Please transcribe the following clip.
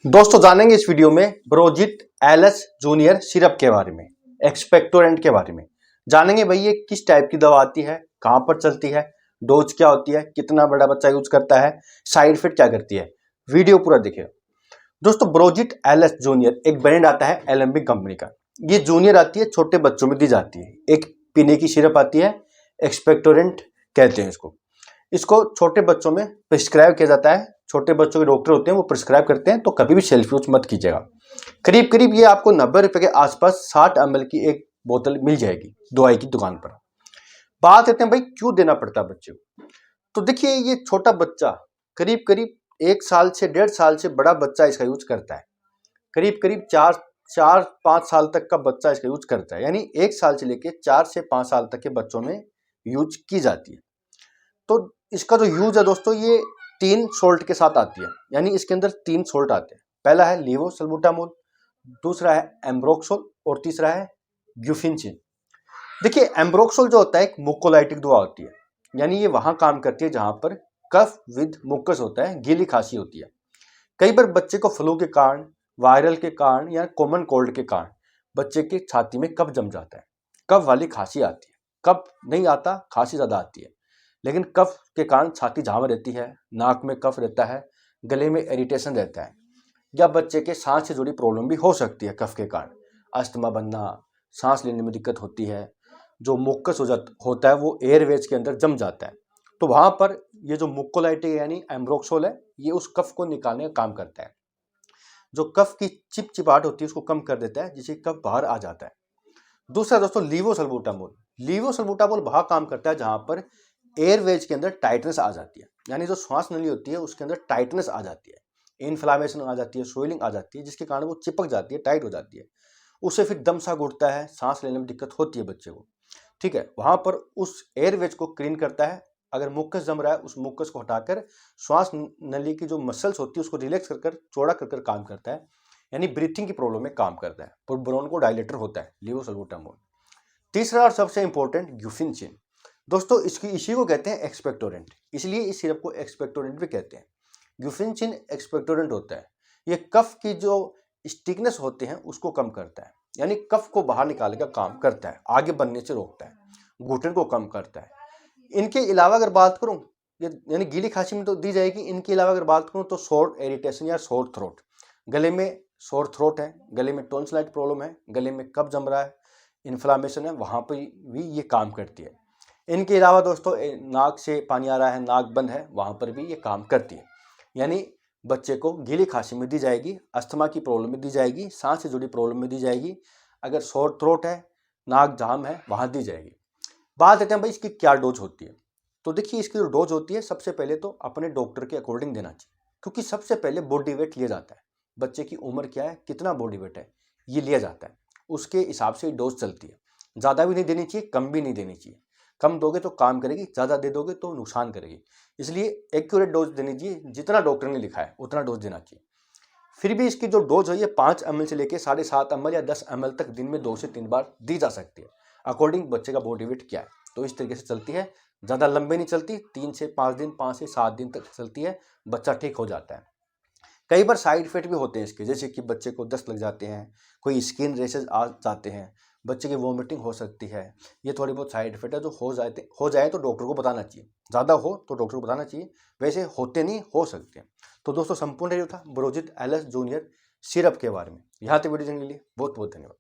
दोस्तों जानेंगे इस वीडियो में ब्रोजिट एलएस जूनियर सिरप के बारे में, एक्सपेक्टोरेंट के बारे में जानेंगे। भाई ये किस टाइप की दवा आती है, कहां पर चलती है, डोज क्या होती है, कितना बड़ा बच्चा यूज करता है, साइड इफेक्ट क्या करती है। वीडियो पूरा देखिए दोस्तों। ब्रोजिट एलएस जूनियर एक ब्रांड आता है एलेम्बिक कंपनी का। ये जूनियर आती है, छोटे बच्चों में दी जाती है। एक पीने की सिरप आती है, एक्सपेक्टोरेंट कहते हैं इसको। इसको छोटे बच्चों में प्रिस्क्राइब किया जाता है। छोटे बच्चों के डॉक्टर होते हैं, वो प्रिस्क्राइब करते हैं, तो कभी भी सेल्फ यूज मत कीजिएगा। करीब करीब ये आपको 90 रुपए के आसपास 60 ml की एक बोतल मिल जाएगी दवाई की दुकान पर। बात करते हैं भाई क्यों देना पड़ता है बच्चे को। तो देखिए ये छोटा बच्चा करीब करीब 1 साल से 1.5 साल से बड़ा बच्चा इसका यूज करता है। करीब करीब 4-5 साल तक का बच्चा इसका यूज करता है, यानी 1 साल से लेके 4 से 5 साल तक के बच्चों में यूज की जाती है। तो इसका जो यूज है दोस्तों, ये 3 सोल्ट के साथ आती है, यानी इसके अंदर 3 सोल्ट आते हैं। पहला है लीवोसल्बुटामोल, दूसरा है एम्ब्रोक्सोल और तीसरा है ग्यूफिनचिन। देखिए एम्ब्रोक्सोल जो होता है एक मुकोलाइटिक दवा होती है, यानी ये वहां काम करती है जहां पर कफ विद मुकस होता है, गीली खांसी होती है। कई बार बच्चे को फ्लू के कारण, वायरल के कारण या कॉमन कोल्ड के कारण बच्चे की छाती में कफ जम जाता है, कफ वाली खांसी आती है। कफ नहीं आता, खांसी ज्यादा आती है, लेकिन कफ के कारण छाती जाम रहती है, नाक में कफ रहता है, गले में इरिटेशन रहता है, या बच्चे के सांस से जुड़ी प्रॉब्लम भी हो सकती है। कफ के कारण अस्थमा बनना, सांस लेने में दिक्कत होती है, जो मुक्कस होता है वो एयरवेज के अंदर जम जाता है। तो वहां पर ये जो मुकोलाइटिक यानी एम्ब्रोक्सोल है, ये उस कफ को निकालने का काम करता है। जो कफ की चिपचिपाहट होती है उसको कम कर देता है, जिससे कफ बाहर आ जाता है। दूसरा दोस्तों लीवोसल्बुटामोल। लीवोसल्बुटामोल वहां काम करता है जहां पर एयरवेज के अंदर टाइटनेस आ जाती है, यानी जो श्वास नली होती है उसके अंदर टाइटनेस आ जाती है, इन्फ्लामेशन आ जाती है, स्वेलिंग आ जाती है, जिसके कारण वो चिपक जाती है, टाइट हो जाती है। उससे फिर दम सा घुटता है, सांस लेने में दिक्कत होती है बच्चे को। ठीक है, वहां पर उस एयरवेज को क्लीन करता है। अगर मुक्कस जम रहा है उस मुक्कस को हटाकर श्वास नली की जो मसल्स होती है उसको रिलैक्स कर चौड़ा कर काम करता है, यानी ब्रीथिंग की प्रॉब्लम में काम करता है। और ब्रोन को डायलेटर होता है लीवोसल्बुटामोल। तीसरा और सबसे इंपॉर्टेंट ग्यूफिनचिन। दोस्तों इसी को कहते हैं एक्सपेक्टोरेंट, इसलिए इस सिरप को एक्सपेक्टोरेंट भी कहते हैं। ग्यूफिनचिन एक्सपेक्टोरेंट होता है। ये कफ की जो स्टिकनेस होते हैं उसको कम करता है, यानी कफ को बाहर निकालने का काम करता है, आगे बनने से रोकता है, घुटन को कम करता है। इनके अलावा अगर बात करूं, यानी गीली खांसी में तो दी जाएगी। इनके अलावा अगर बात करूं तो सोर इरिटेशन या सोर थ्रोट, गले में सोर थ्रोट है, गले में टॉन्सिलाइट प्रॉब्लम है, गले में कफ जम रहा है, इन्फ्लामेशन है, वहां पर भी ये काम करती है। इनके अलावा दोस्तों नाक से पानी आ रहा है, नाक बंद है, वहां पर भी ये काम करती है। यानी बच्चे को गीली खांसी में दी जाएगी, अस्थमा की प्रॉब्लम में दी जाएगी, सांस से जुड़ी प्रॉब्लम में दी जाएगी, अगर सोर थ्रोट है, नाक जाम है, वहां दी जाएगी। बात करते हैं भाई इसकी क्या डोज होती है। तो देखिए इसकी जो डोज होती है, सबसे पहले तो अपने डॉक्टर के अकॉर्डिंग देना चाहिए, क्योंकि सबसे पहले बॉडी वेट लिया जाता है। बच्चे की उम्र क्या है, कितना बॉडी वेट है, ये लिया जाता है, उसके हिसाब से डोज चलती है। ज़्यादा भी नहीं देनी चाहिए, कम भी नहीं देनी चाहिए। कम दोगे तो काम करेगी, ज़्यादा दे दोगे तो नुकसान करेगी। इसलिए एक्यूरेट डोज देनी चाहिए, जितना डॉक्टर ने लिखा है उतना डोज देना चाहिए। फिर भी इसकी जो डोज है ये 5 ml से लेकर 7.5 ml या 10 ml तक दिन में 2 से 3 बार दी जा सकती है, अकॉर्डिंग बच्चे का बॉडी वेट क्या है। तो इस तरीके से चलती है, ज़्यादा लंबे नहीं चलती, 3 से 5 दिन, 5 से 7 दिन तक चलती है, बच्चा ठीक हो जाता है। कई बार साइड इफेक्ट भी होते हैं इसके, जैसे कि बच्चे को दस्त लग जाते हैं, कोई स्किन रेशेज आ जाते हैं, बच्चे की वॉमिटिंग हो सकती है। ये थोड़ी बहुत साइड इफेक्ट है जो हो जाए तो डॉक्टर को बताना चाहिए, ज़्यादा हो तो डॉक्टर को बताना चाहिए, वैसे होते नहीं, हो सकते हैं। तो दोस्तों संपूर्ण ये था ब्रोजिट एलएस जूनियर सिरप के बारे में। यहाँ तक वीडियो देखने के लिए बहुत बहुत धन्यवाद।